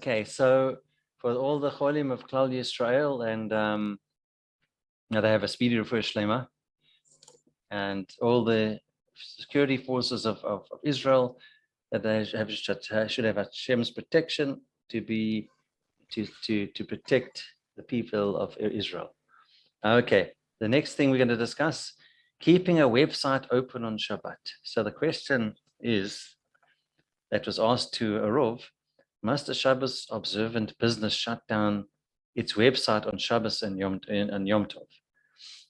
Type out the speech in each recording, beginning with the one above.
Okay, so for all the Cholim of Klal Yisrael, and now they have a speedy refuah shlema, and all the security forces of Israel, that they should have Hashem's protection to protect the people of Israel. Okay, the next thing we're going to discuss, keeping a website open on Shabbat. So the question is, that was asked to a Rov, must a Shabbos observant business shut down its website on Shabbos and Yom Tov?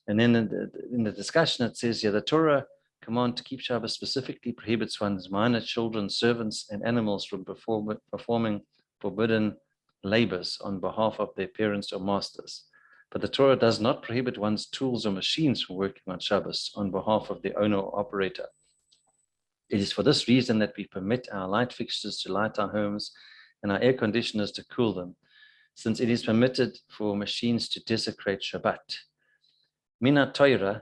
And then in the discussion, it says, the Torah command to keep Shabbos specifically prohibits one's minor children, servants, and animals from performing forbidden labors on behalf of their parents or masters. But the Torah does not prohibit one's tools or machines from working on Shabbos on behalf of the owner or operator. It is for this reason that we permit our light fixtures to light our homes and our air conditioners to cool them, since it is permitted for machines to desecrate Shabbat. Mina Torah,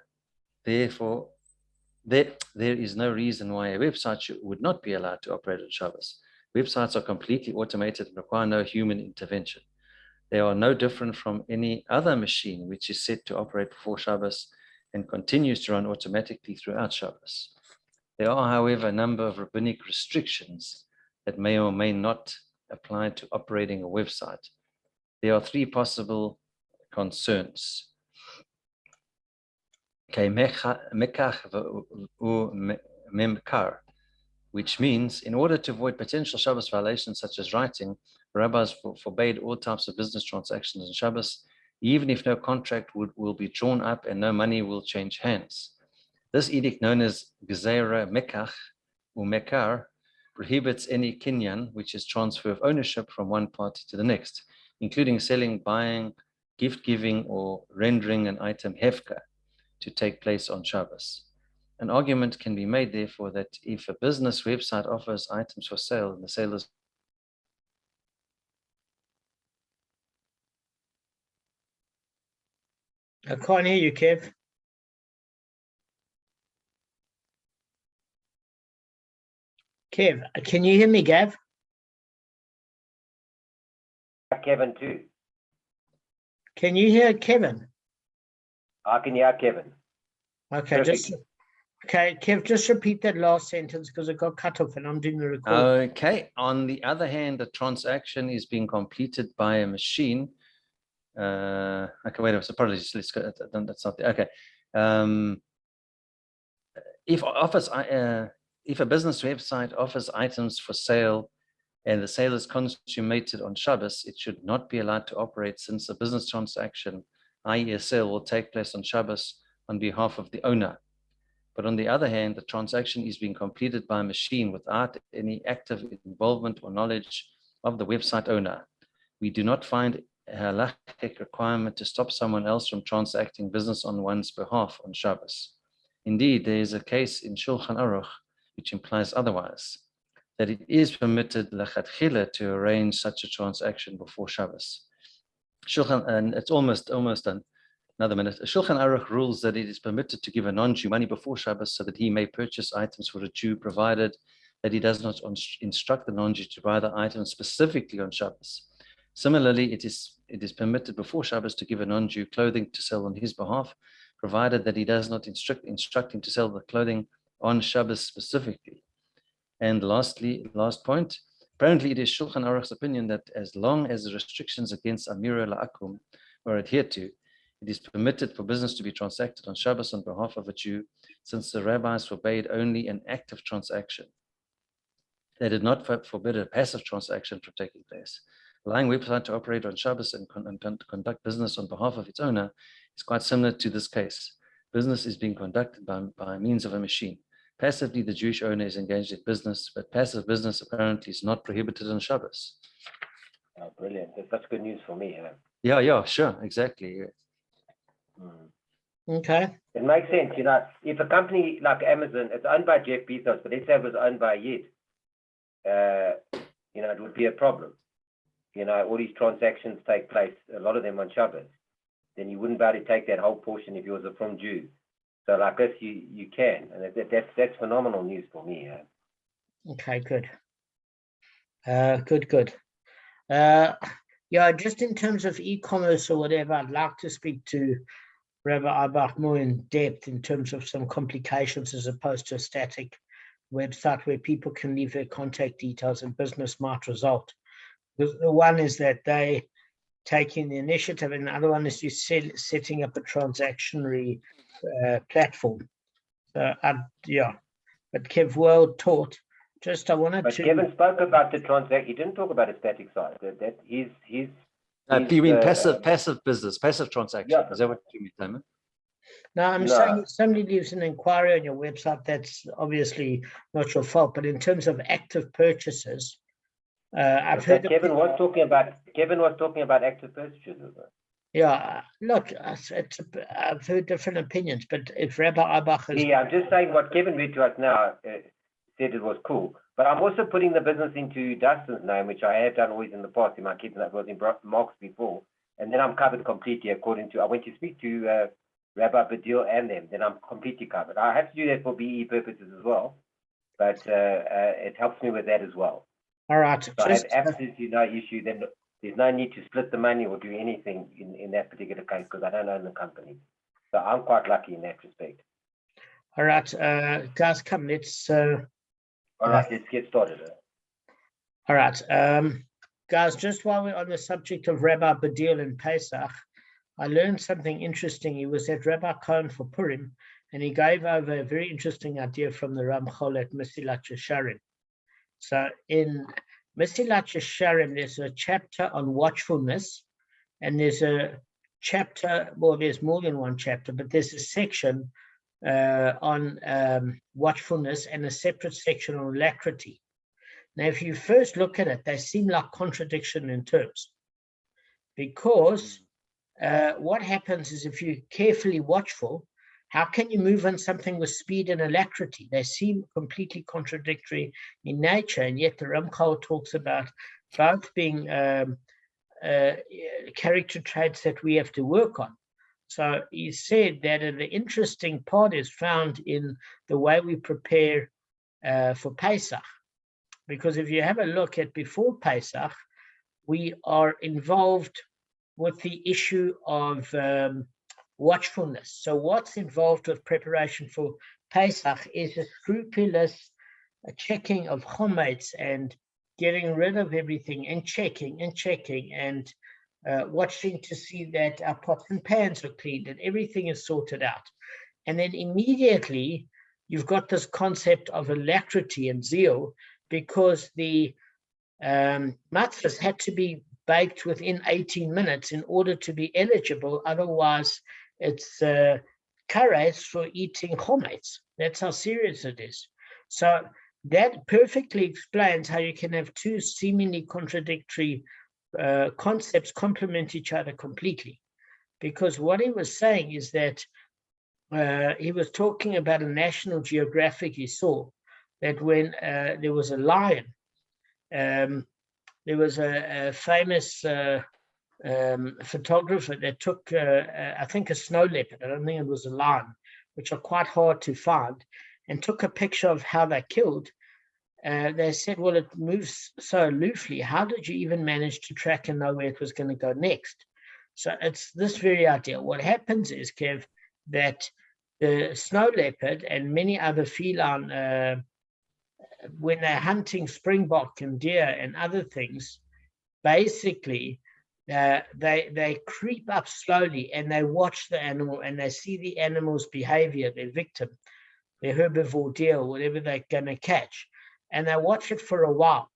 therefore, there is no reason why a website would not be allowed to operate on Shabbos. Websites are completely automated and require no human intervention. They are no different from any other machine which is set to operate before Shabbos and continues to run automatically throughout Shabbos. There are, however, a number of rabbinic restrictions that may or may not apply to operating a website. There are three possible concerns. Okay, mekach memkar, which means in order to avoid potential Shabbos violations such as writing, rabbis forbade all types of business transactions on Shabbos, even if no contract will be drawn up and no money will change hands. This edict, known as Gezeira Mekach or Mekar, prohibits any kinyan, which is transfer of ownership from one party to the next, including selling, buying, gift giving, or rendering an item hefka to take place on Shabbos. An argument can be made, therefore, that if a business website offers items for sale and the sale is I can't hear you, Kev. Kev, can you hear me, Gav? Kevin too. Can you hear Kevin? I can hear Kevin. Okay, Perfect. Kev, just repeat that last sentence because it got cut off and I'm doing the recording. okay. On the other hand, a transaction is being completed by a machine. Okay, wait, apologies. Let's go. That's not the, okay. If a business website offers items for sale and the sale is consummated on Shabbos, it should not be allowed to operate, since a business transaction, i.e. a sale, will take place on Shabbos on behalf of the owner. But on the other hand, the transaction is being completed by a machine without any active involvement or knowledge of the website owner. We do not find a halachic requirement to stop someone else from transacting business on one's behalf on Shabbos. Indeed, there is a case in Shulchan Aruch which implies otherwise, that it is permitted lechatchila to arrange such a transaction before Shabbos. And it's almost done. Another minute. Shulchan Aruch rules that it is permitted to give a non-Jew money before Shabbos so that he may purchase items for a Jew, provided that he does not instruct the non-Jew to buy the items specifically on Shabbos. Similarly, it is permitted before Shabbos to give a non-Jew clothing to sell on his behalf, provided that he does not instruct him to sell the clothing on Shabbos specifically. And lastly, last point, apparently it is Shulchan Aruch's opinion that as long as the restrictions against Amira La'akum were adhered to, it is permitted for business to be transacted on Shabbos on behalf of a Jew, since the rabbis forbade only an active transaction. They did not forbid a passive transaction from taking place. Allowing a website to operate on Shabbos and conduct business on behalf of its owner is quite similar to this case. Business is being conducted by means of a machine. Passively, the Jewish owner is engaged in business, but passive business apparently is not prohibited on Shabbos. Oh, brilliant. That's good news for me. Yeah, sure, exactly. Okay. It makes sense, if a company like Amazon, it's owned by Jeff Bezos, but let's say it was owned by Yid, it would be a problem. All these transactions take place, a lot of them on Shabbos. Then you wouldn't be able to take that whole portion if you was from Jew. So like this, you can, and that's phenomenal news for me. Okay, good. Good. Yeah, just in terms of e-commerce or whatever, I'd like to speak to Rabbi Eibach more in depth in terms of some complications as opposed to a static website where people can leave their contact details and business might result. The one is that they taking the initiative, and the other one is you setting up a transactionary platform. Yeah, but Kev, well taught. Just I wanted But to. Kevin spoke about the transaction. He didn't talk about a static site. That he's you mean passive business, passive transaction? Yeah. Is that what you mean, Damon? No, I'm No. saying if somebody leaves an inquiry on your website, that's obviously not your fault. But in terms of active purchases, I've heard Kevin was talking about active purchases. Yeah, look, I've heard different opinions, but if Rabbi Eibach is Yeah, I'm just saying what Kevin read to us now said it was cool. But I'm also putting the business into Dustin's name, which I have done always in the past in my kids' name. It was in Mark's before. And then I'm covered completely according to, I went to speak to Rabbi Badil and them, then I'm completely covered. I have to do that for BE purposes as well, but it helps me with that as well. all right. So I have absolutely no issue. Then there's no need to split the money or do anything in that particular case because I don't own the company. So I'm quite lucky in that respect. All right, guys, come. Let's. All right, let's get started. All right, guys. Just while we're on the subject of Rabbi Badil and Pesach, I learned something interesting. He was at Rabbi Cohen for Purim, and he gave over a very interesting idea from the Ramchol at Mesilat Yesharim. So in Mesilat Yesharim, there's a chapter on watchfulness, and there's a chapter, well, there's more than one chapter, but there's a section on watchfulness and a separate section on alacrity. Now, if you first look at it, they seem like contradiction in terms, because what happens is if you're carefully watchful, how can you move on something with speed and alacrity? They seem completely contradictory in nature, and yet the Ramchal talks about both being character traits that we have to work on. So he said that the interesting part is found in the way we prepare for Pesach. Because if you have a look at before Pesach, we are involved with the issue of watchfulness. So what's involved with preparation for Pesach is a scrupulous checking of chometz and getting rid of everything and checking and watching to see that our pots and pans are cleaned and everything is sorted out. And then immediately you've got this concept of alacrity and zeal, because the matzahs had to be baked within 18 minutes in order to be eligible. Otherwise, it's kares for eating chometz. That's how serious it is. So that perfectly explains how you can have two seemingly contradictory concepts complement each other completely. Because what he was saying is that he was talking about a National Geographic he saw, that when there was a lion, there was a famous photographer that took, I think, a snow leopard, I don't think it was a lion, which are quite hard to find, and took a picture of how they killed. They said, well, it moves so aloofly. How did you even manage to track and know where it was going to go next? So it's this very idea. What happens is, Kev, that the snow leopard and many other feline, when they're hunting springbok and deer and other things, basically they creep up slowly and they watch the animal and they see the animal's behavior, their victim, their herbivore deer, or whatever they're going to catch, and they watch it for a while.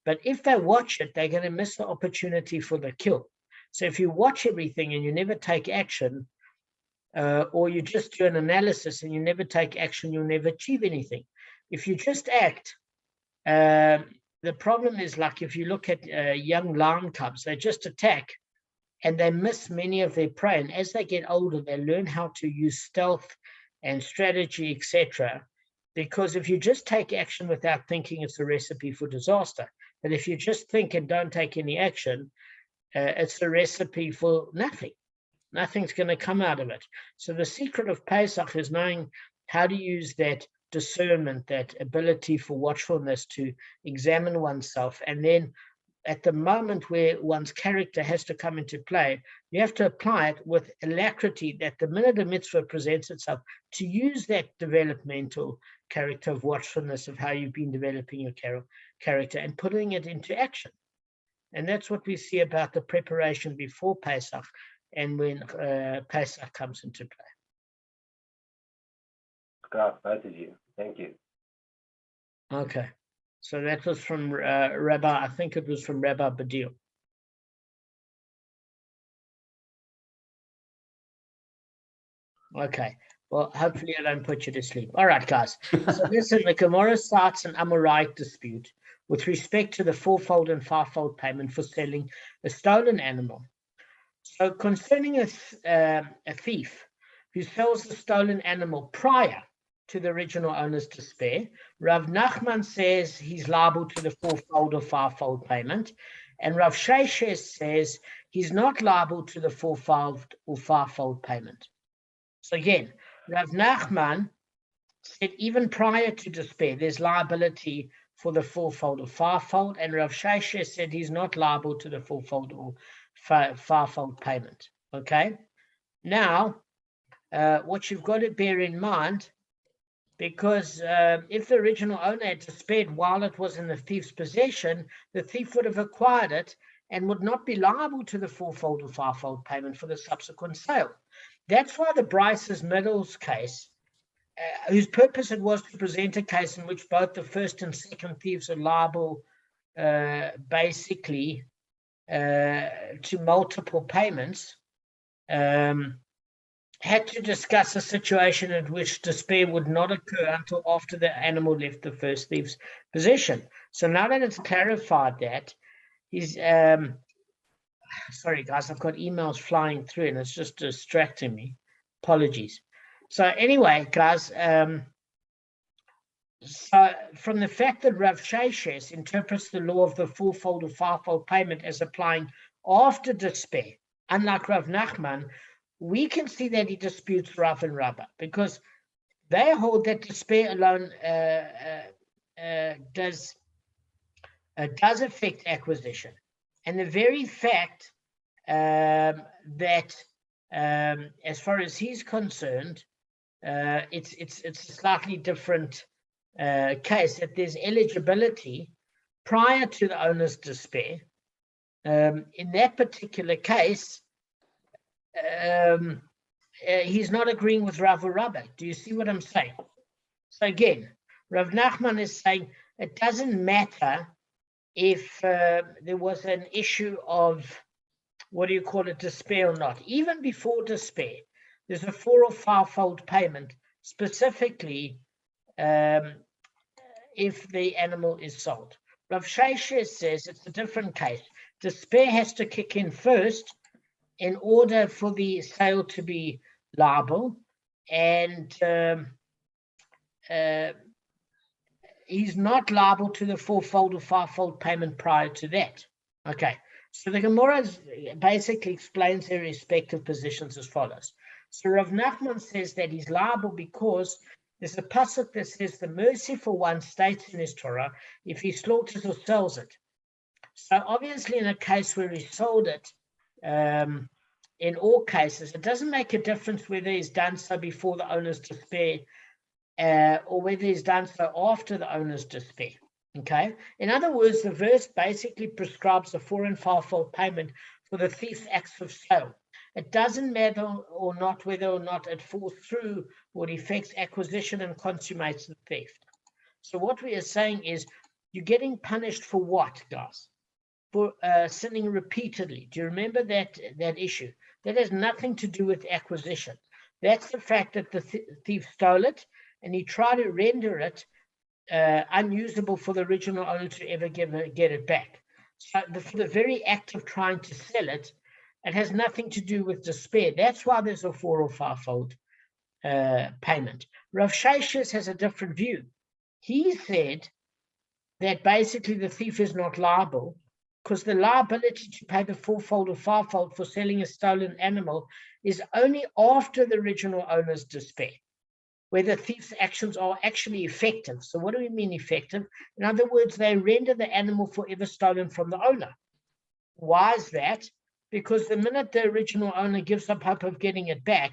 But if they watch it, they're going to miss the opportunity for the kill. So if you watch everything and you never take action, or you just do an analysis and you never take action, you'll never achieve anything. If you just act, the problem is, like if you look at young lion cubs, they just attack and they miss many of their prey. And as they get older, they learn how to use stealth and strategy, etc. Because if you just take action without thinking, it's a recipe for disaster. But if you just think and don't take any action, it's a recipe for nothing. Nothing's going to come out of it. So the secret of Pesach is knowing how to use that discernment, that ability for watchfulness to examine oneself, and then at the moment where one's character has to come into play, you have to apply it with alacrity that the minute a mitzvah presents itself, to use that developmental character of watchfulness of how you've been developing your character and putting it into action. And that's what we see about the preparation before Pesach and when Pesach comes into play. Scott, both of you. Thank you. Okay. So that was from Rabbi, I think it was from Rabbi Badil. Okay. Well, hopefully I don't put you to sleep. All right, guys. So listen, the Gemara starts an Amorite dispute with respect to the fourfold and fivefold payment for selling a stolen animal. So concerning a thief who sells the stolen animal prior to the original owner's despair, Rav Nachman says he's liable to the fourfold or fivefold payment, and Rav Sheshes says he's not liable to the fourfold or fivefold payment. So again, Rav Nachman said even prior to despair, there's liability for the fourfold or fivefold, and Rav Sheshes said he's not liable to the fourfold or fivefold payment. Okay? Now, what you've got to bear in mind, because if the original owner had despaired while it was in the thief's possession, the thief would have acquired it and would not be liable to the fourfold or fivefold payment for the subsequent sale. That's why the Bryce's Middles case, whose purpose it was to present a case in which both the first and second thieves are liable basically to multiple payments, had to discuss a situation in which despair would not occur until after the animal left the first thief's possession. So now that it's clarified that, he's sorry guys, I've got emails flying through and it's just distracting me. Apologies. So anyway, guys, so from the fact that Rav Sheshes interprets the law of the fourfold or fivefold payment as applying after despair, unlike Rav Nachman, we can see that he disputes Rav and Rabbah, because they hold that despair alone does affect acquisition. And the very fact that, as far as he's concerned, it's a slightly different case, that there's eligibility prior to the owner's despair. In that particular case, he's not agreeing with Rav or Rabbah. Do you see what I'm saying? So again, Rav Nachman is saying it doesn't matter if there was an issue of, what do you call it, despair or not. Even before despair, there's a four or fivefold payment, specifically if the animal is sold. Rav Sheshes says it's a different case. Despair has to kick in first in order for the sale to be liable, and he's not liable to the fourfold or fivefold payment prior to that. Okay, so the Gemara basically explains their respective positions as follows. So Rav Nachman says that he's liable because there's a pasuk that says the merciful one states in his Torah if he slaughters or sells it. So obviously in a case where he sold it, in all cases, it doesn't make a difference whether he's done so before the owner's despair or whether he's done so after the owner's despair. Okay. In other words, the verse basically prescribes a four and fivefold payment for the thief's acts of sale. It doesn't matter or not whether or not it falls through or it affects acquisition and consummates the theft. So what we are saying is, you're getting punished for what, guys? For sinning repeatedly. Do you remember that issue? That has nothing to do with acquisition. That's the fact that the thief stole it and he tried to render it unusable for the original owner to ever get it back. So for the very act of trying to sell it, it has nothing to do with despair. That's why there's a four or fivefold payment. Rav Sheshes has a different view. He said that basically the thief is not liable because the liability to pay the fourfold or fivefold for selling a stolen animal is only after the original owner's despair. where the thief's actions are actually effective. So what do we mean effective? In other words, they render the animal forever stolen from the owner. Why is that? Because the minute the original owner gives up hope of getting it back,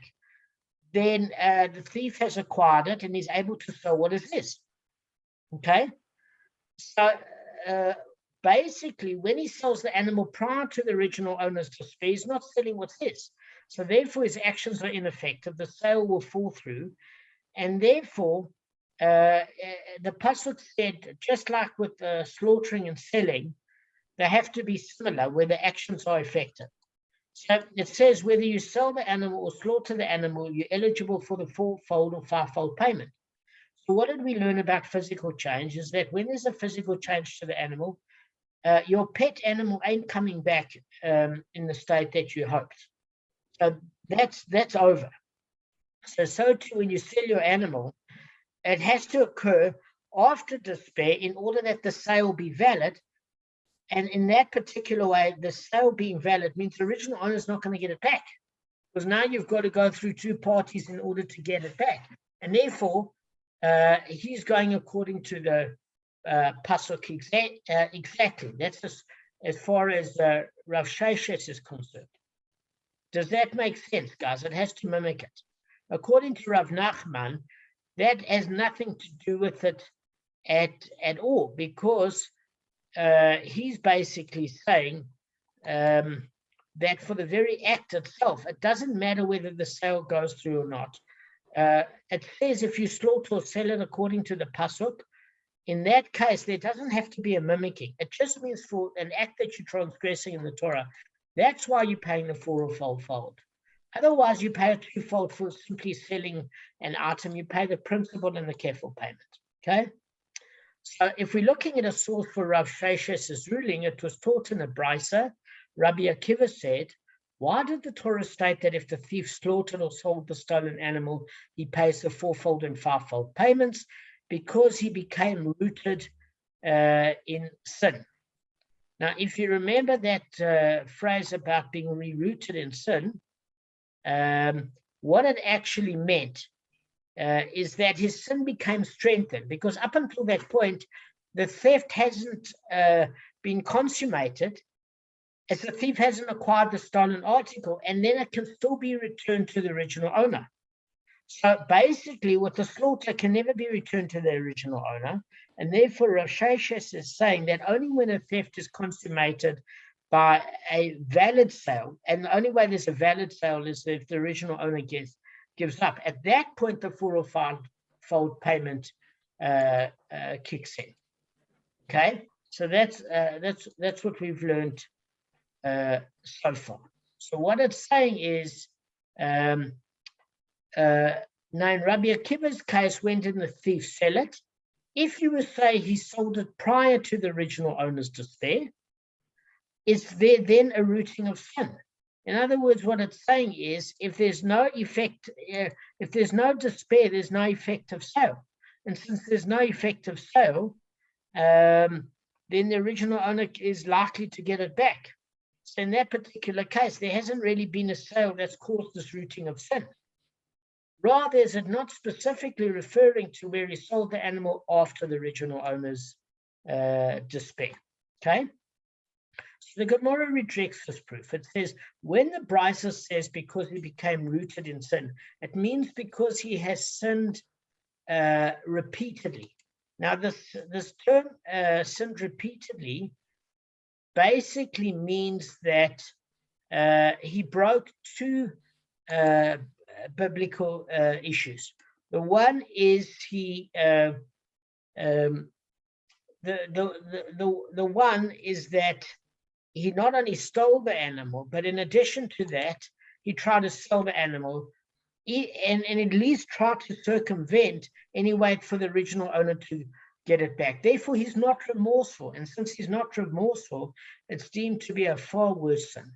then the thief has acquired it and is able to sell what it is. Okay? So basically, when he sells the animal prior to the original owner's despair, he's not selling what's his. So therefore, his actions are ineffective. The sale will fall through. And therefore, the pasuk said, just like with slaughtering and selling, they have to be similar where the actions are effective. So it says whether you sell the animal or slaughter the animal, you're eligible for the fourfold or fivefold payment. So what did we learn about physical change is that when there's a physical change to the animal, your pet animal ain't coming back in the state that you hoped. So that's over. So too, when you sell your animal, it has to occur after despair in order that the sale be valid. And in that particular way, the sale being valid means the original owner is not going to get it back, because now you've got to go through two parties in order to get it back. And therefore, he's going according to the pasuk exactly. That's as far as Rav Sheshes is concerned. Does that make sense, guys? It has to mimic it. According to Rav Nachman, that has nothing to do with it at all, because he's basically saying that for the very act itself, it doesn't matter whether the sale goes through or not. It says if you slaughter or sell it according to the pasuk, in that case, there doesn't have to be a mimicking. It just means for an act that you're transgressing in the Torah. That's why you're paying the fourfold. Otherwise, you pay a twofold for simply selling an item. You pay the principal and the kefil payment. Okay? So if we're looking at a source for Rav Sheshes' ruling, it was taught in a brisa. Rabbi Akiva said, why did the Torah state that if the thief slaughtered or sold the stolen animal, he pays the fourfold and fivefold payments? Because he became rooted in sin. Now, if you remember that phrase about being rerouted in sin, what it actually meant is that his sin became strengthened, because up until that point, the theft hasn't been consummated, as the thief hasn't acquired the stolen article, and then it can still be returned to the original owner. So basically, with the slaughter can never be returned to the original owner, and therefore Rav Sheshes is saying that only when a theft is consummated by a valid sale, and the only way there's a valid sale is if the original owner gives up. At that point, the four or fivefold payment kicks in. Okay, so that's what we've learned so far. So what it's saying is, now in Rabbi Akiva's case, when did the thief sell it? If you would say he sold it prior to the original owner's despair, is there then a rooting of sin? In other words, what it's saying is, if there's no effect, if there's no despair, there's no effect of sale. And since there's no effect of sale, then the original owner is likely to get it back. So in that particular case, there hasn't really been a sale that's caused this rooting of sin. Rather, is it not specifically referring to where he sold the animal after the original owner's despair? Okay? So the Gemara rejects this proof. It says, when the brisa says because he became rooted in sin, it means because he has sinned repeatedly. Now, this term, sinned repeatedly, basically means that he broke two biblical issues. The one is the one is that he not only stole the animal, but in addition to that, he tried to sell the animal and at least tried to circumvent any way for the original owner to get it back. Therefore, he's not remorseful. And since he's not remorseful, it's deemed to be a far worse sin.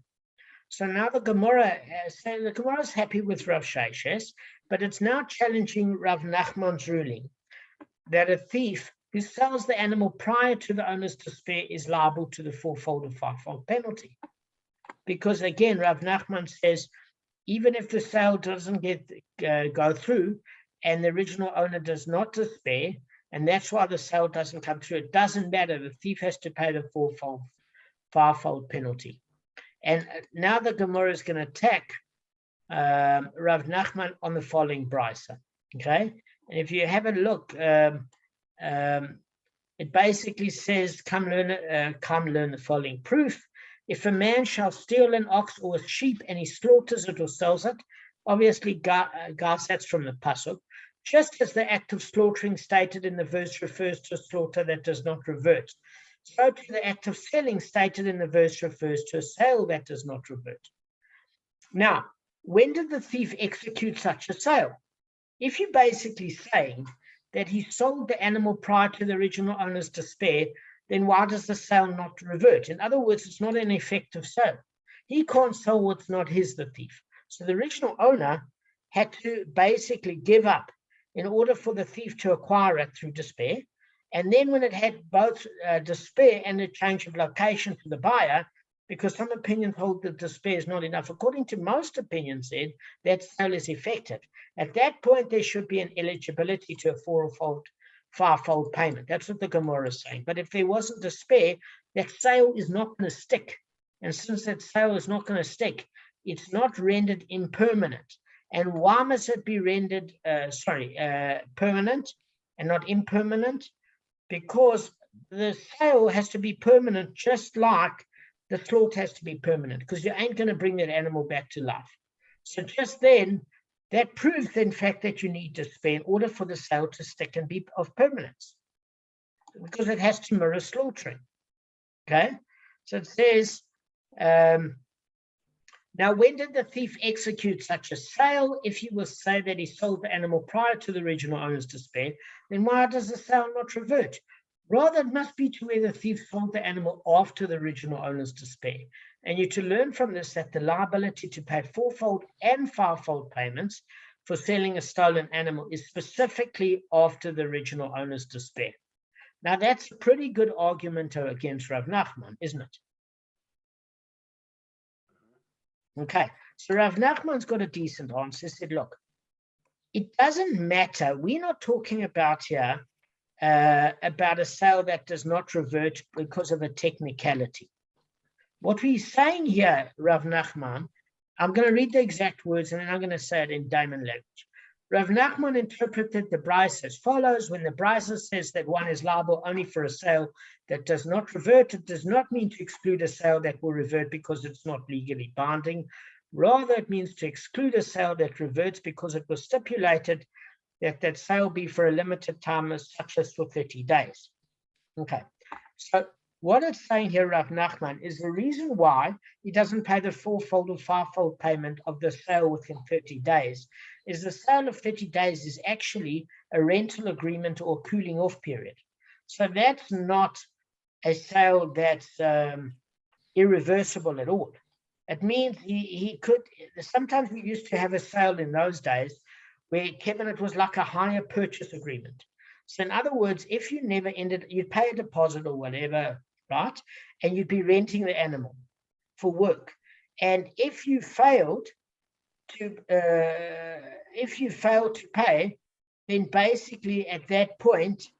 So now the Gemara is happy with Rav Sheshes, but it's now challenging Rav Nachman's ruling that a thief who sells the animal prior to the owner's despair is liable to the fourfold or fivefold penalty. Because again, Rav Nachman says, even if the sale doesn't go through, and the original owner does not despair, and that's why the sale doesn't come through, it doesn't matter. The thief has to pay the fivefold penalty. And now the Gemara is going to attack Rav Nachman on the following brisa. Okay, and if you have a look, it basically says, come learn the following proof. If a man shall steal an ox or a sheep and he slaughters it or sells it, obviously that's from the pasuk. Just as the act of slaughtering stated in the verse refers to a slaughter that does not revert, so too the act of selling stated in the verse refers to a sale that does not revert. Now, when did the thief execute such a sale? If you're basically saying that he sold the animal prior to the original owner's despair, then why does the sale not revert? In other words, it's not an effective sale. He can't sell what's not his, the thief. So the original owner had to basically give up in order for the thief to acquire it through despair. And then when it had both despair and a change of location to the buyer, because some opinions hold that despair is not enough, according to most opinions, then that sale is effective. At that point, there should be an eligibility to a fivefold payment. That's what the Gemara is saying. But if there wasn't despair, that sale is not going to stick. And since that sale is not going to stick, it's not rendered impermanent. And why must it be rendered permanent and not impermanent? Because the sale has to be permanent, just like the slaughter has to be permanent, because you ain't going to bring that animal back to life. So just then, that proves, in fact, that you need despair in order for the sale to stick and be of permanence, because it has to mirror slaughtering. Okay? So it says, now, when did the thief execute such a sale? If you will say that he sold the animal prior to the original owner's despair, then why does the sale not revert? Rather, it must be to where the thief sold the animal after the original owner's despair. And you're to learn from this that the liability to pay fourfold and fivefold payments for selling a stolen animal is specifically after the original owner's despair. Now, that's a pretty good argument against Rav Nachman, isn't it? Okay, so Rav Nachman's got a decent answer. He said, look, it doesn't matter. We're not talking about here about a sale that does not revert because of a technicality. What we're saying here, Rav Nachman, I'm going to read the exact words and then I'm going to say it in Damon language. Rav Nachman interpreted the brisa as follows: when the brisa says that one is liable only for a sale that does not revert, it does not mean to exclude a sale that will revert because it's not legally binding. Rather, it means to exclude a sale that reverts because it was stipulated that that sale be for a limited time, such as for 30 days. Okay, so what it's saying here, Rav Nachman, is the reason why he doesn't pay the fourfold or fivefold payment of the sale within 30 days is the sale of 30 days is actually a rental agreement or cooling off period. So that's not a sale that's irreversible at all. It means he could, sometimes we used to have a sale in those days where, Kevin, it was like a hire purchase agreement. So in other words, if you never ended, you'd pay a deposit or whatever, right? And you'd be renting the animal for work. And if you failed to pay, then basically at that point,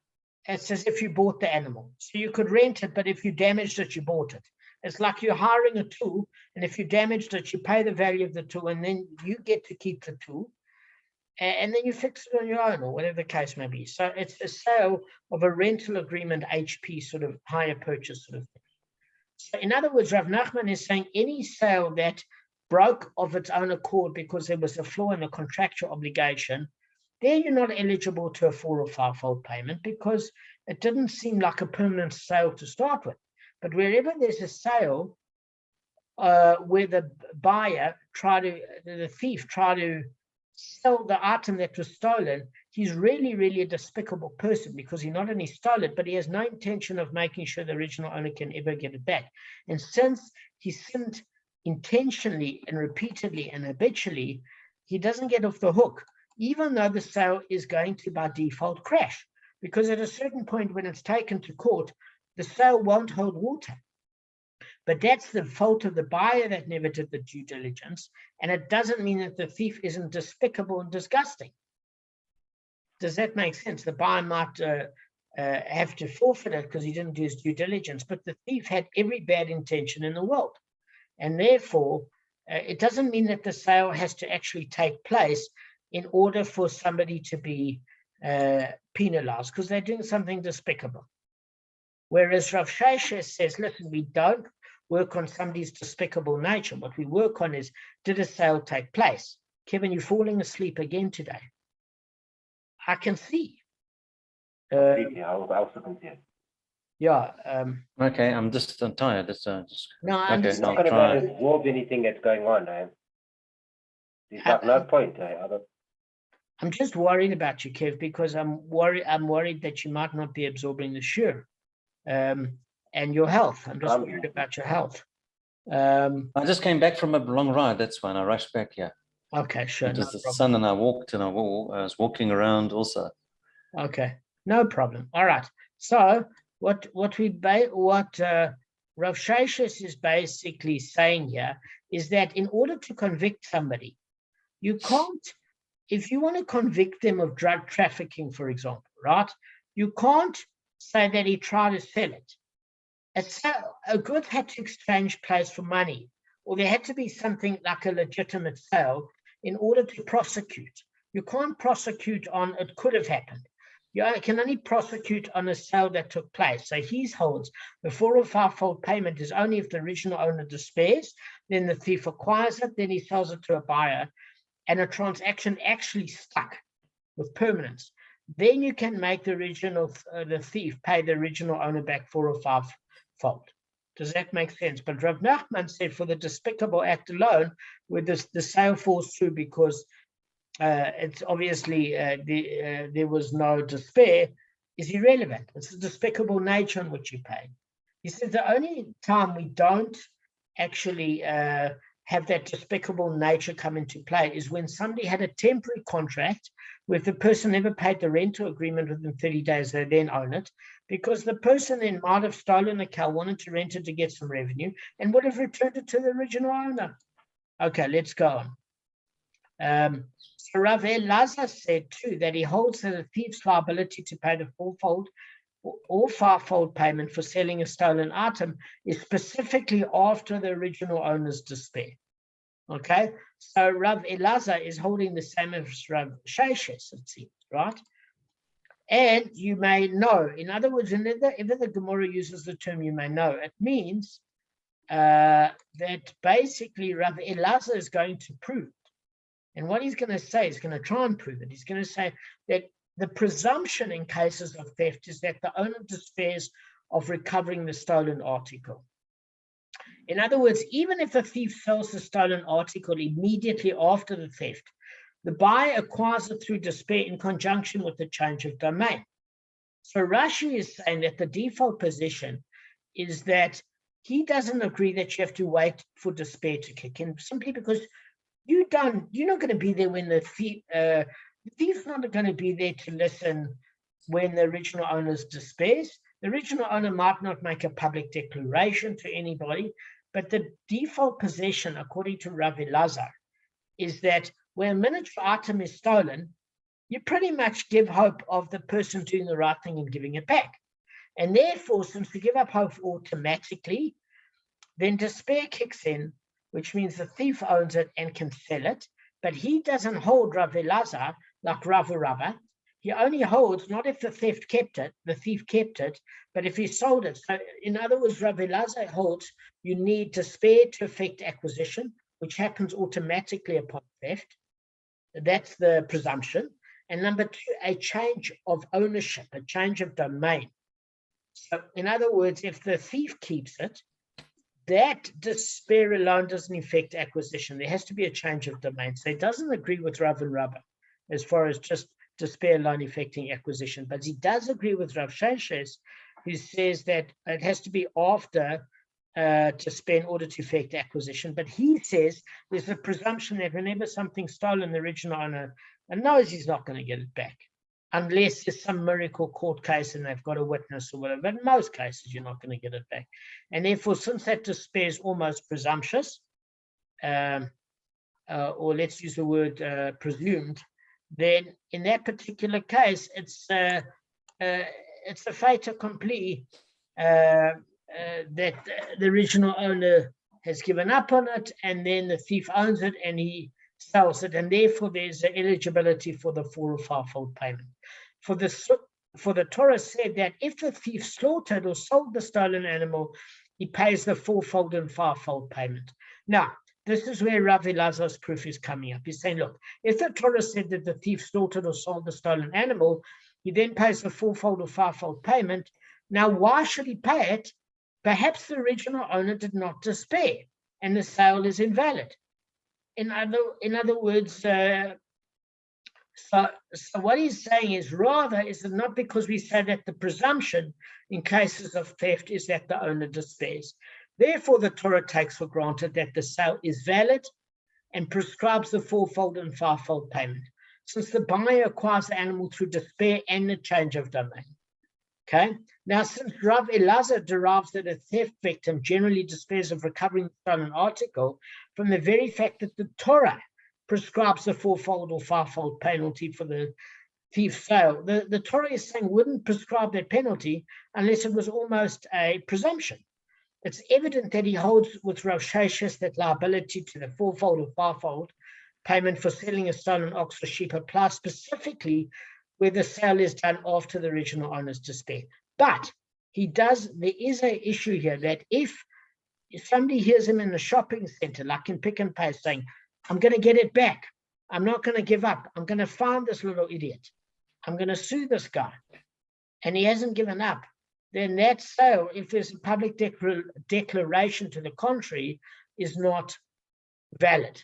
it's as if you bought the animal. So you could rent it, but if you damaged it, you bought it. It's like you're hiring a tool, and if you damaged it, you pay the value of the tool, and then you get to keep the tool, and then you fix it on your own, or whatever the case may be. So it's a sale of a rental agreement, HP sort of hire purchase sort of thing. So in other words, Rav Nachman is saying any sale that broke of its own accord because there was a flaw in a contractual obligation, there you're not eligible to a four or fivefold payment because it didn't seem like a permanent sale to start with. But wherever there's a sale where the thief tried to sell the item that was stolen, he's really, really a despicable person because he not only stole it, but he has no intention of making sure the original owner can ever get it back. And since he sinned intentionally and repeatedly and habitually, he doesn't get off the hook, even though the sale is going to by default crash, because at a certain point when it's taken to court, the sale won't hold water. But that's the fault of the buyer that never did the due diligence, and it doesn't mean that the thief isn't despicable and disgusting. does that make sense? The buyer might have to forfeit it because he didn't do his due diligence, but the thief had every bad intention in the world. And therefore, it doesn't mean that the sale has to actually take place in order for somebody to be penalized, because they're doing something despicable. Whereas Rav Sheshes says, listen, we don't work on somebody's despicable nature. What we work on is, did a sale take place? Kevin, you're falling asleep again today. I can see. I also can see it. Yeah. Okay, I'm tired. No, I okay, It's understand. not going to absorb anything that's going on. There's like no point. I'm just worried about you, Kev, because I'm worried that you might not be absorbing the shiur, and your health. I'm just worried about your health. I just came back from a long ride. That's why I rushed back here. Okay, sure. It was the sun, and I walked, and I was walking around also. Okay, no problem. All right. So what Rav Sheshes is basically saying here is that in order to convict somebody, you can't, if you want to convict them of drug trafficking, for example, right? You can't say that he tried to sell it. A good had to exchange place for money, or there had to be something like a legitimate sale in order to prosecute. You can't prosecute on it could have happened. You can only prosecute on a sale that took place. So he holds the 4 or 5-fold payment is only if the original owner despairs, then the thief acquires it, then he sells it to a buyer, and a transaction actually stuck with permanence. Then you can make the thief pay the original owner back 4 or 5-fold. Does that make sense? But Rav Nachman said for the despicable act alone, where the sale falls through because it's obviously there was no despair, is irrelevant. It's the despicable nature on which you pay. He says the only time we don't actually have that despicable nature come into play is when somebody had a temporary contract where if the person never paid the rental agreement within 30 days, they then own it, because the person then might have stolen a cow, wanted to rent it to get some revenue, and would have returned it to the original owner. Okay, let's go on. So Rav Elazar said too that he holds that a thief's liability to pay the 4-fold or 5-fold payment for selling a stolen item is specifically after the original owner's despair. Okay, so Rav Elazar is holding the same as Rav Sheshes, it seems, right? And you may know, in other words, whenever the Gemara uses the term you may know, it means that basically Rav Elazar is going to prove it. And what he's going to say, he's going to try and prove it. He's going to say that the presumption in cases of theft is that the owner despairs of recovering the stolen article. In other words, even if a thief sells the stolen article immediately after the theft, the buyer acquires it through despair in conjunction with the change of domain. So Rashi is saying that the default position is that he doesn't agree that you have to wait for despair to kick in, simply because you're not going to be there when the thief's not going to be there to listen when the original owner despairs. The original owner might not make a public declaration to anybody, but the default position, according to Rav Elazar, is that when a miniature item is stolen, you pretty much give hope of the person doing the right thing and giving it back. And therefore, since we give up hope automatically, then despair kicks in, which means the thief owns it and can sell it, but he doesn't hold Rav Elazar like Rav Rabba. He only holds not if the thief kept it, but if he sold it. So in other words, Rav Elazar holds you need despair to effect acquisition, which happens automatically upon theft. That's the presumption. And number 2, a change of ownership, a change of domain. So in other words, if the thief keeps it, that despair alone doesn't affect acquisition. There has to be a change of domain. So he doesn't agree with Rav and Rabba as far as just despair alone affecting acquisition. But he does agree with Rav Sheshes, who says that it has to be after despair in order to affect acquisition. But he says there's a presumption that whenever something's stolen, the original owner knows he's not going to get it back, unless there's some miracle court case and they've got a witness or whatever. But in most cases, you're not going to get it back. And therefore, since that despair is almost presumptuous, or let's use the word presumed, then in that particular case, it's a fait accompli that the original owner has given up on it, and then the thief owns it and he sells it, and therefore there's an eligibility for the 4 or 5-fold payment. For the Torah said that if the thief slaughtered or sold the stolen animal, he pays the 4-fold and 5-fold payment. Now, this is where Rav Elazar's proof is coming up. He's saying, look, if the Torah said that the thief slaughtered or sold the stolen animal, he then pays the 4-fold or 5-fold payment. Now, why should he pay it? Perhaps the original owner did not despair, and the sale is invalid. In other words, so what he's saying is, rather, is it not because we say that the presumption in cases of theft is that the owner despairs. Therefore, the Torah takes for granted that the sale is valid and prescribes the 4-fold and 5-fold payment, since the buyer acquires the animal through despair and the change of domain. Okay. Now, since Rav Elazar derives that a theft victim generally despairs of recovering the stolen article from the very fact that the Torah prescribes the 4-fold or 5-fold penalty for the thief's sale, the Torah is saying wouldn't prescribe that penalty unless it was almost a presumption. It's evident that he holds with Rav Sheshes that liability to the 4-fold or 5-fold payment for selling a stolen ox or sheep applies specifically where the sale is done after the original owner's despair. But there is an issue here that if somebody hears him in the shopping center, like in Pick and Pay, saying, I'm going to get it back. I'm not going to give up. I'm going to find this little idiot. I'm going to sue this guy. And he hasn't given up. Then that sale, if there's a public declaration to the contrary, is not valid.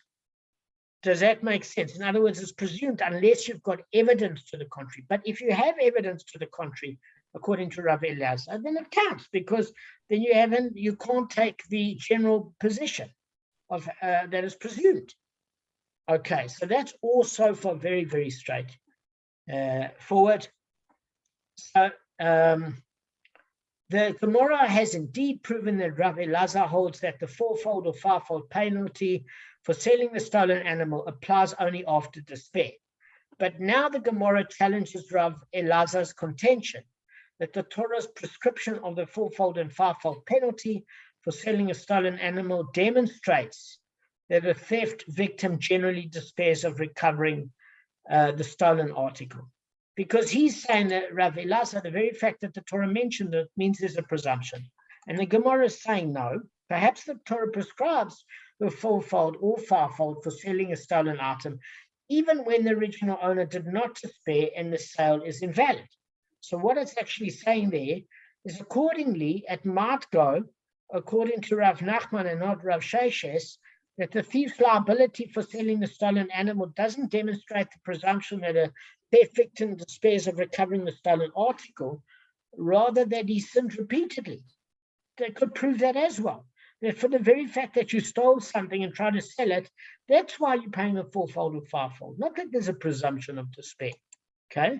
Does that make sense? In other words, it's presumed unless you've got evidence to the contrary. But if you have evidence to the contrary, according to Rav Elazar, then it counts, because then you can't take the general position of that is presumed. Okay, so that's also for very, very straight forward. So the Gemara has indeed proven that Rav Elazar holds that the 4-fold or 5-fold penalty for selling the stolen animal applies only after despair. But now the Gemara challenges Rav Elazar's contention that the Torah's prescription of the 4-fold and 5-fold penalty for selling a stolen animal demonstrates that a theft victim generally despairs of recovering the stolen article. Because he's saying that Rav Elazar, the very fact that the Torah mentioned it means there's a presumption. And the Gemara is saying no, perhaps the Torah prescribes the 4-fold or 5-fold for selling a stolen item, even when the original owner did not despair and the sale is invalid. So what it's actually saying there is accordingly, it might go, according to Rav Nachman and not Rav Sheshes, that the thief's liability for selling the stolen animal doesn't demonstrate the presumption that a theft victim despairs of recovering the stolen article, rather that he sinned repeatedly. They could prove that as well. That for the very fact that you stole something and tried to sell it, that's why you're paying the 4-fold or 5-fold. Not that there's a presumption of despair. Okay?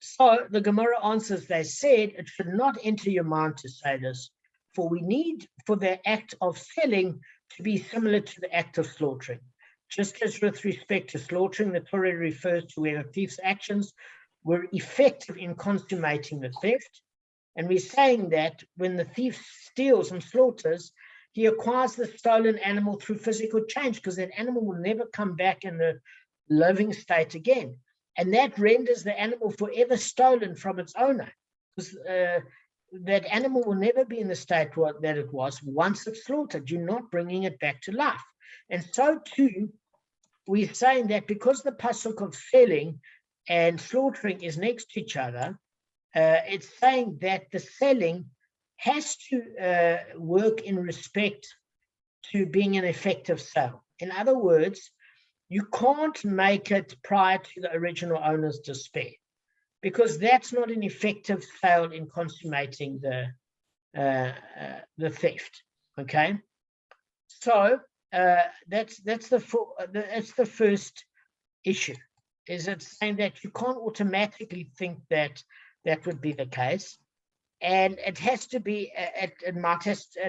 So the Gemara answers, they said, it should not enter your mind to say this, for we need for the act of selling to be similar to the act of slaughtering. Just as with respect to slaughtering, the Torah refers to where the thief's actions were effective in consummating the theft. And we're saying that when the thief steals and slaughters, he acquires the stolen animal through physical change, because that animal will never come back in the living state again. And that renders the animal forever stolen from its owner, because that animal will never be in the state that it was once it's slaughtered. You're not bringing it back to life. And so too, we're saying that because the pasuk of selling and slaughtering is next to each other, it's saying that the selling has to work in respect to being an effective sale. In other words, you can't make it prior to the original owner's despair, because that's not an effective sale in consummating the theft. Okay, so that's the first issue. Is it saying that you can't automatically think that that would be the case, and it has to be. It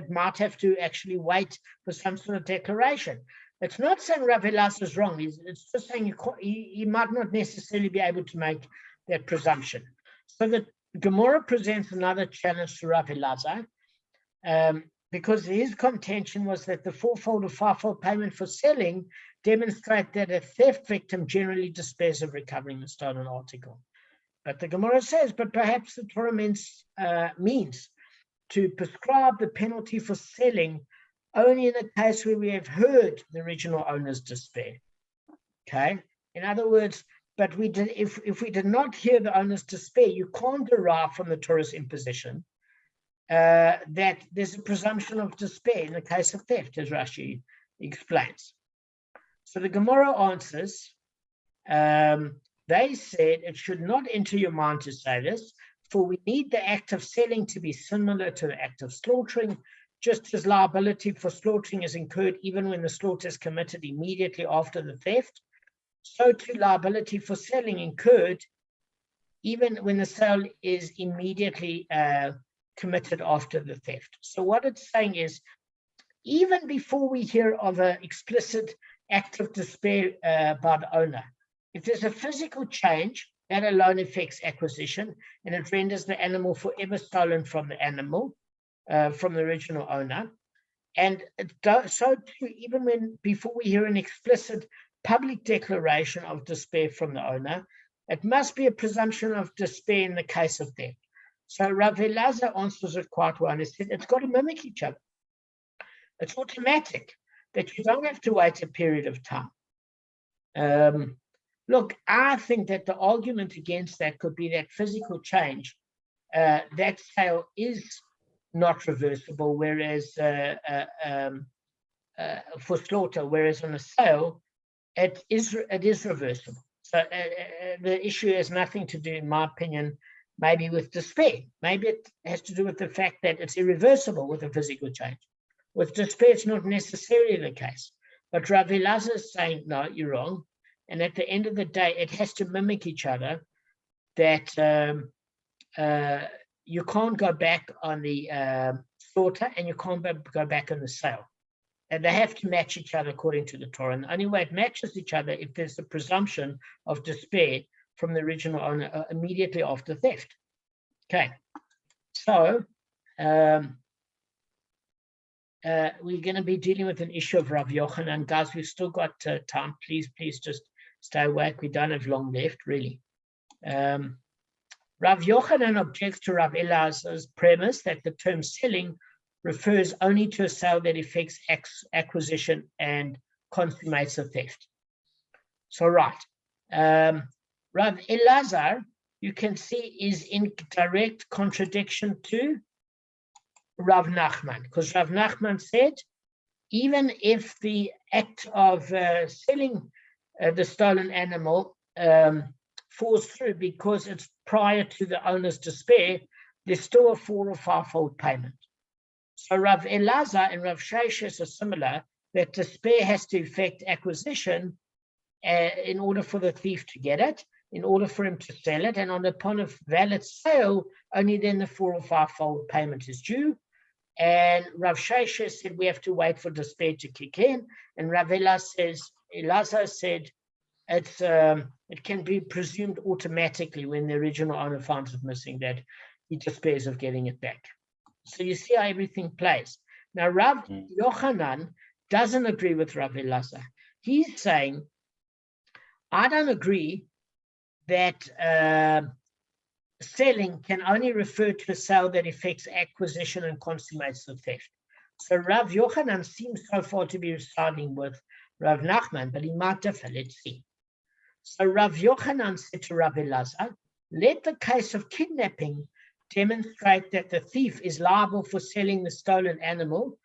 might have to actually wait for some sort of declaration. It's not saying Rav Elazar is wrong. It's just saying he might not necessarily be able to make that presumption. So the Gemara presents another challenge to Rav Elazar, because his contention was that the fourfold or fivefold payment for selling demonstrate that a theft victim generally despairs of recovering the stolen article. But the Gemara says, but perhaps the Torah means to prescribe the penalty for selling only in a case where we have heard the original owner's despair. Okay? In other words, but if we did not hear the owner's despair, you can't derive from the Torah's imposition that there's a presumption of despair in the case of theft, as Rashi explains. So the Gemara answers, they said it should not enter your mind to say this, for we need the act of selling to be similar to the act of slaughtering, just as liability for slaughtering is incurred even when the slaughter is committed immediately after the theft, so too liability for selling incurred even when the sale is immediately committed after the theft. So what it's saying is, even before we hear of an explicit act of despair by the owner, if there's a physical change, that alone affects acquisition, and it renders the animal forever stolen from the animal, from the original owner. And so too, even when before we hear an explicit public declaration of despair from the owner, it must be a presumption of despair in the case of theft. So Rav Elazar answers it quite well, and he said it's got to mimic each other. It's automatic that you don't have to wait a period of time. Look, I think that the argument against that could be that physical change, that sale is not reversible, whereas for slaughter, whereas on a sale, it is reversible. So the issue has nothing to do, in my opinion, maybe with despair. Maybe it has to do with the fact that it's irreversible with a physical change. With despair, it's not necessarily the case. But Rav Elazar is saying, no, you're wrong. And at the end of the day, it has to mimic each other, that you can't go back on the slaughter and you can't go back on the sale. And they have to match each other according to the Torah. And the only way it matches each other if there's a presumption of despair from the original owner immediately after theft. Okay, so we're going to be dealing with an issue of Rav Yochanan. Guys, we've still got time. Please just stay awake. We don't have long left, really. Rav Yochanan objects to Rav Elazar's premise that the term selling refers only to a sale that effects acquisition and consummates a theft. So, right. Rav Elazar, you can see, is in direct contradiction to Rav Nachman, because Rav Nachman said, even if the act of selling the stolen animal falls through because it's prior to the owner's despair, there's still a 4 or 5-fold payment. So Rav Elazar and Rav Sheshes are similar, that despair has to effect acquisition in order for the thief to get it, in order for him to sell it, and upon a valid sale, only then the 4 or 5-fold payment is due. And Rav Sheshes said we have to wait for despair to kick in, and Rav Elazar said it can be presumed automatically when the original owner finds it missing that he despairs of getting it back. So you see how everything plays. Now Rav Yochanan doesn't agree with Rav Elazar. He's saying, I don't agree that selling can only refer to a sale that effects acquisition and consummates the theft. So Rav Yochanan seems so far to be siding with Rav Nachman, but he might differ. Let's see. So Rav Yochanan said to Rav Elazar, let the case of kidnapping demonstrate that the thief is liable for selling the stolen animal,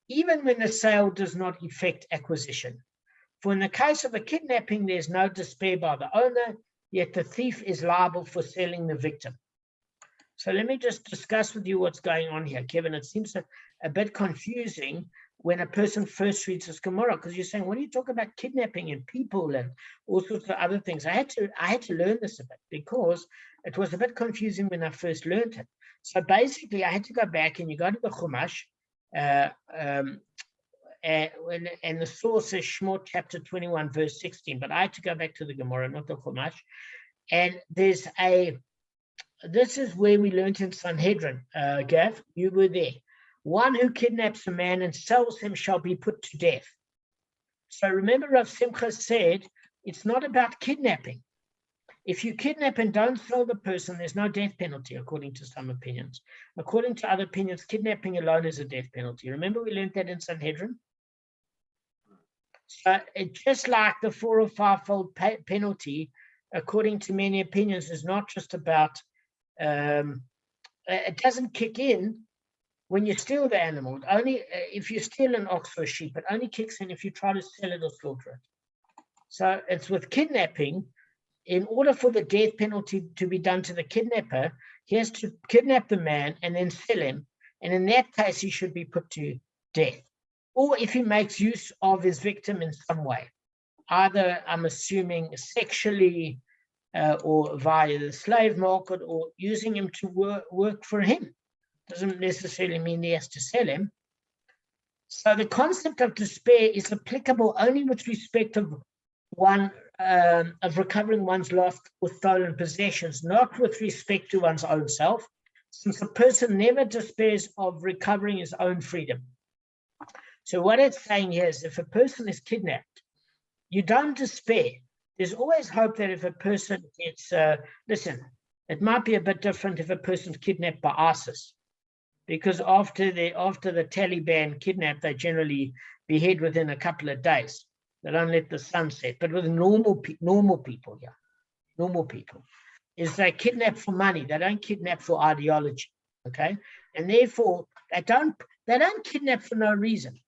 even when the sale does not effect acquisition. For in the case of a kidnapping, there's no despair by the owner, yet the thief is liable for selling the victim. So let me just discuss with you what's going on here, Kevin. It seems a bit confusing when a person first reads this Gemara, because you're saying, what do you talk about kidnapping and people and all sorts of other things? I had to learn this a bit because it was a bit confusing when I first learned it. So basically, I had to go back, and you go to the Chumash, and the source is Shmot chapter 21, verse 16. But I had to go back to the Gemara, not the Chumash. And this is where we learned in Sanhedrin, Gav, you were there. One who kidnaps a man and sells him shall be put to death. So remember, Rav Simcha said, it's not about kidnapping. If you kidnap and don't sell the person, there's no death penalty, according to some opinions. According to other opinions, kidnapping alone is a death penalty. Remember, we learned that in Sanhedrin? So just like the 4 or 5-fold penalty, according to many opinions, is not just about, it doesn't kick in when you steal the animal. Only if you steal an ox or a sheep, it only kicks in if you try to sell it or slaughter it. So it's with kidnapping. In order for the death penalty to be done to the kidnapper, he has to kidnap the man and then sell him. And in that case, he should be put to death. Or if he makes use of his victim in some way, either, I'm assuming, sexually or via the slave market, or using him to work for him. Doesn't necessarily mean he has to sell him. So the concept of despair is applicable only with respect of recovering one's lost or stolen possessions, not with respect to one's own self, since a person never despairs of recovering his own freedom. So what it's saying here is, if a person is kidnapped, you don't despair. There's always hope that if a person gets, listen, it might be a bit different if a person's kidnapped by ISIS, because after the Taliban kidnap, they generally behead within a couple of days. They don't let the sun set. But with normal people, is they kidnap for money. They don't kidnap for ideology. Okay, and therefore they don't kidnap for no reason.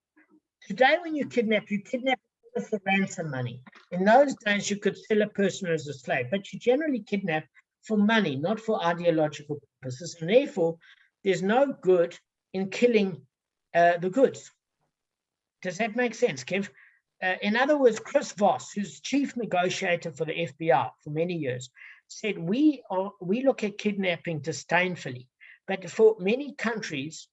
Today, when you kidnap for ransom money. In those days, you could sell a person as a slave, but you generally kidnap for money, not for ideological purposes, and therefore there's no good in killing the goods. Does that make sense, Kev? In other words, Chris Voss, who's chief negotiator for the FBI for many years, said we look at kidnapping disdainfully, but for many countries,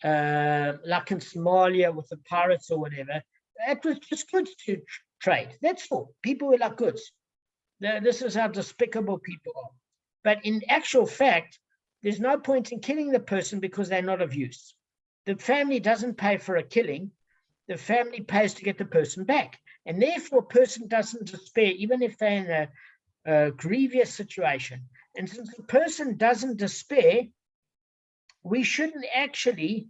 like in Somalia with the pirates or whatever, it was just goods to trade. That's all. People were like goods. This is how despicable people are. But in actual fact, there's no point in killing the person because they're not of use. The family doesn't pay for a killing. The family pays to get the person back. And therefore, a person doesn't despair, even if they're in a grievous situation. And since the person doesn't despair, we shouldn't actually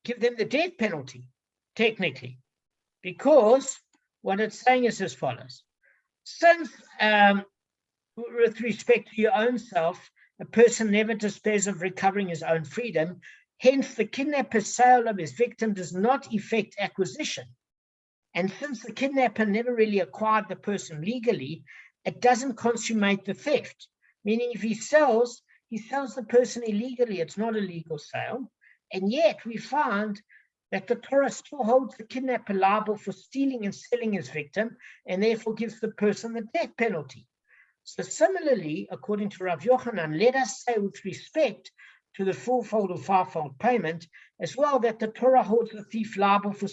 give them the death penalty, technically, because what it's saying is as follows. Since, with respect to your own self, a person never despairs of recovering his own freedom, hence the kidnapper's sale of his victim does not effect acquisition. And since the kidnapper never really acquired the person legally, it doesn't consummate the theft, meaning if he sells the person illegally, it's not a legal sale. And yet we find that the Torah still holds the kidnapper liable for stealing and selling his victim, and therefore gives the person the death penalty. So similarly, according to Rav Yochanan, let us say with respect to the 4-fold or 5-fold payment, as well, that the Torah holds the thief liable for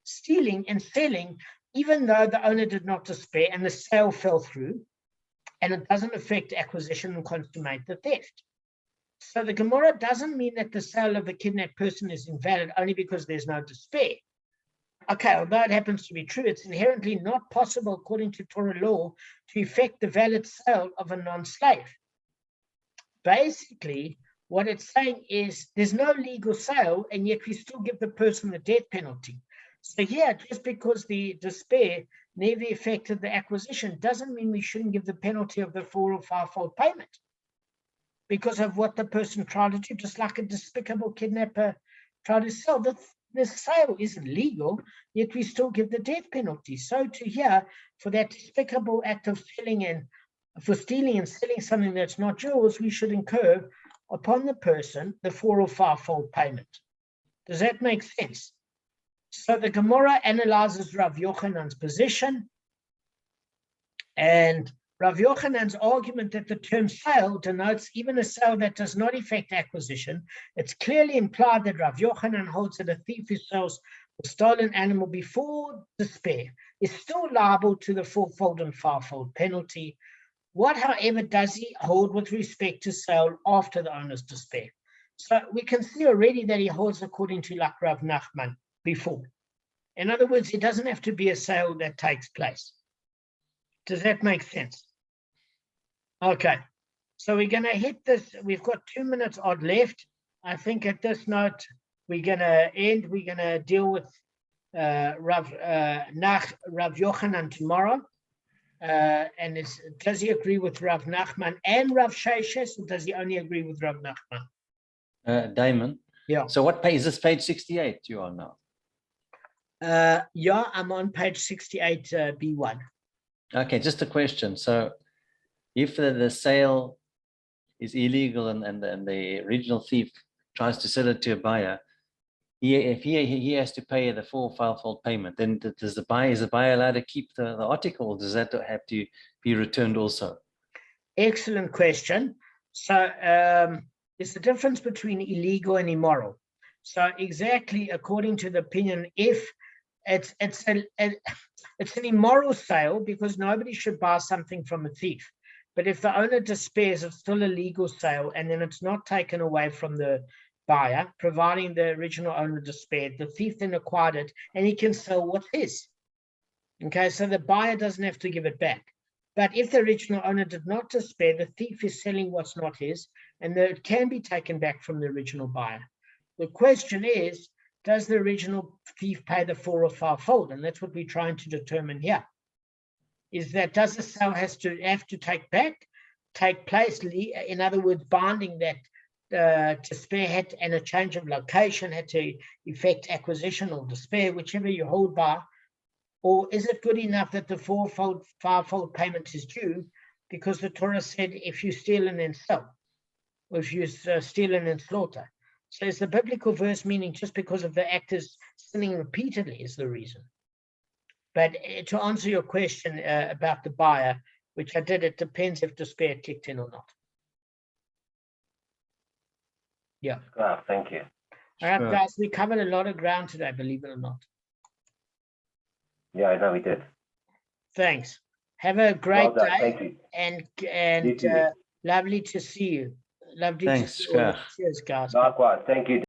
stealing and selling, even though the owner did not despair and the sale fell through, and it doesn't affect acquisition and consummate the theft. So the Gemara doesn't mean that the sale of the kidnapped person is invalid only because there's no despair. Okay, although it happens to be true, it's inherently not possible, according to Torah law, to effect the valid sale of a non-slave. Basically, what it's saying is there's no legal sale, and yet we still give the person the death penalty. So here, just because the despair never affected the acquisition doesn't mean we shouldn't give the penalty of the 4 or 5-fold payment because of what the person tried to do, just like a despicable kidnapper tried to sell. The sale isn't legal, yet we still give the death penalty. So to here, for that despicable act of stealing and selling something that's not yours, we should incur upon the person the 4 or 5-fold payment. Does that make sense? So the Gemara analyzes Rav Yochanan's position, and Rav Yochanan's argument that the term sale denotes even a sale that does not effect acquisition, it's clearly implied that Rav Yochanan holds that a thief who sells a stolen animal before despair is still liable to the fourfold and fivefold penalty. What, however, does he hold with respect to sale after the owner's despair? So we can see already that he holds according to like Rav Nachman before. In other words, it doesn't have to be a sale that takes place. Does that make sense? Okay, so we're going to hit this. We've got 2 minutes odd left. I think at this note, we're going to end. We're going to deal with Rav Yochanan tomorrow. And does he agree with Rav Nachman and Rav Sheshes, or does he only agree with Rav Nachman? Damon. Yeah. So what page is this? Page 68 you are now? Yeah, I'm on page 68, B1. Okay, just a question. So if the sale is illegal and the original thief tries to sell it to a buyer, if he has to pay the full fivefold payment, then is the buyer allowed to keep the article, or does that have to be returned also? Excellent question. So it's the difference between illegal and immoral. So exactly according to the opinion, if it's an immoral sale because nobody should buy something from a thief. But if the owner despairs, it's still a legal sale, and then it's not taken away from the buyer, providing the original owner despaired. The thief then acquired it, and he can sell what's his. Okay, so the buyer doesn't have to give it back. But if the original owner did not despair, the thief is selling what's not his, and it can be taken back from the original buyer. The question is, does the original thief pay the 4 or 5-fold? And that's what we're trying to determine here. Is that does the sale have to take place? In other words, binding that despair had and a change of location had to effect acquisition or despair, whichever you hold by, or is it good enough that the 4-fold, 5-fold payment is due because the Torah said if you steal and then sell, or if you steal and then slaughter? So is the biblical verse meaning just because of the actors sinning repeatedly is the reason? But to answer your question about the buyer, which I did, it depends if despair kicked in or not. Yeah. Oh, thank you. All right, Sure. guys, we covered a lot of ground today, believe it or not. Yeah, I know we did. Thanks. Have a great Well done. day. Thank you. And You too. lovely to see you. Lovely Thanks, to see you all. Shkach. Cheers, guys. Likewise. Thank you.